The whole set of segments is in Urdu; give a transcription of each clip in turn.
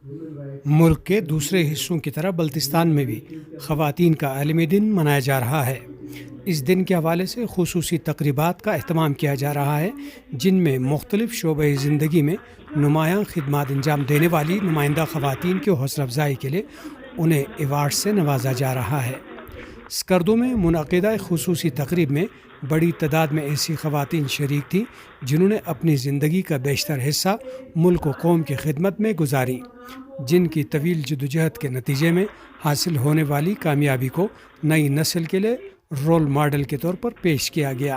ملک کے دوسرے حصوں کی طرح بلتستان میں بھی خواتین کا عالمی دن منایا جا رہا ہے۔ اس دن کے حوالے سے خصوصی تقریبات کا اہتمام کیا جا رہا ہے، جن میں مختلف شعبۂ زندگی میں نمایاں خدمات انجام دینے والی نمائندہ خواتین کی حوصلہ افزائی کے لیے انہیں ایوارڈ سے نوازا جا رہا ہے۔ اسکردو میں منعقدہ خصوصی تقریب میں بڑی تعداد میں ایسی خواتین شریک تھیں جنہوں نے اپنی زندگی کا بیشتر حصہ ملک و قوم کی خدمت میں گزاری، جن کی طویل جدوجہد کے نتیجے میں حاصل ہونے والی کامیابی کو نئی نسل کے لیے رول ماڈل کے طور پر پیش کیا گیا۔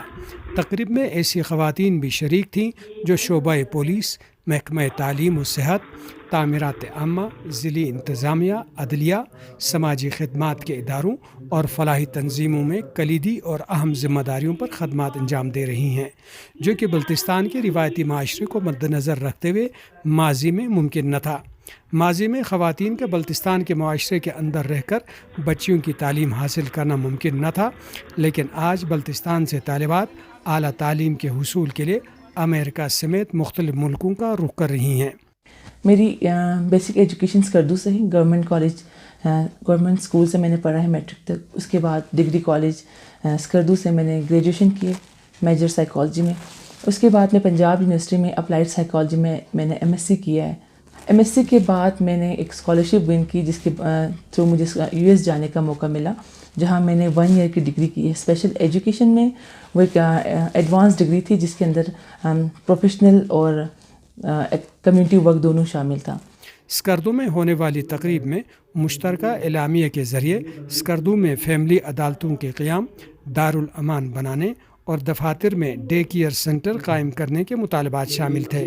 تقریب میں ایسی خواتین بھی شریک تھیں جو شعبہ پولیس، محکمہ تعلیم و صحت، تعمیرات عامہ، ضلعی انتظامیہ، عدلیہ، سماجی خدمات کے اداروں اور فلاحی تنظیموں میں کلیدی اور اہم ذمہ داریوں پر خدمات انجام دے رہی ہیں، جو کہ بلتستان کے روایتی معاشرے کو مد نظر رکھتے ہوئے ماضی میں ممکن نہ تھا۔ ماضی میں خواتین کے بلتستان کے معاشرے کے اندر رہ کر بچیوں کی تعلیم حاصل کرنا ممکن نہ تھا، لیکن آج بلتستان سے طالبات اعلیٰ تعلیم کے حصول کے لیے امریکہ سمیت مختلف ملکوں کا رخ کر رہی ہیں۔ میری بیسک ایجوکیشن اسکردو سے ہی، گورنمنٹ کالج، گورنمنٹ اسکول سے میں نے پڑھا ہے میٹرک تک۔ اس کے بعد ڈگری کالج اسکردو سے میں نے گریجویشن کی میجر سائیکالوجی میں۔ اس کے بعد میں پنجاب یونیورسٹی میں اپلائڈ سائیکالوجی میں نے ایم ایس سی کیا ہے۔ ایم ایس سی کے بعد میں نے ایک اسکالرشپ ون کی، جس کے تھرو مجھے یو ایس جانے کا موقع ملا، جہاں میں نے 1 ایئر کی ڈگری کی ہے اسپیشل ایجوکیشن میں۔ وہ ایک ایڈوانس ڈگری تھی جس کے اندر پروفیشنل اور کمیونٹی ورک دونوں شامل تھا۔ اسکردو میں ہونے والی تقریب میں مشترکہ اعلامیہ کے ذریعے اسکردو میں فیملی عدالتوں کے قیام، دارالامان بنانے اور دفاتر میں ڈے کیئر سینٹر قائم کرنے کے مطالبات شامل تھے۔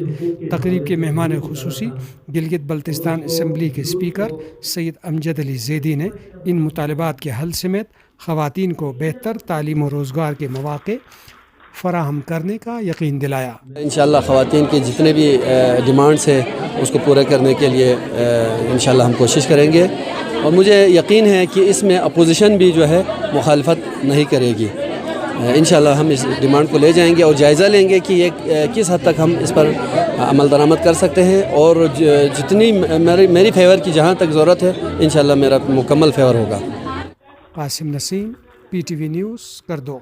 تقریب کے مہمان خصوصی گلگت بلتستان اسمبلی کے اسپیکر سید امجد علی زیدی نے ان مطالبات کے حل سمیت خواتین کو بہتر تعلیم و روزگار کے مواقع فراہم کرنے کا یقین دلایا۔ انشاءاللہ خواتین کے جتنے بھی ڈیمانڈس ہیں اس کو پورا کرنے کے لیے انشاءاللہ ہم کوشش کریں گے، اور مجھے یقین ہے کہ اس میں اپوزیشن بھی جو ہے مخالفت نہیں کرے گی۔ انشاءاللہ ہم اس ڈیمانڈ کو لے جائیں گے اور جائزہ لیں گے کہ یہ کس حد تک ہم اس پر عمل درآمد کر سکتے ہیں، اور جتنی میری فیور کی جہاں تک ضرورت ہے انشاءاللہ میرا مکمل فیور ہوگا۔ Qasim Naseem, P T V news, Skardu.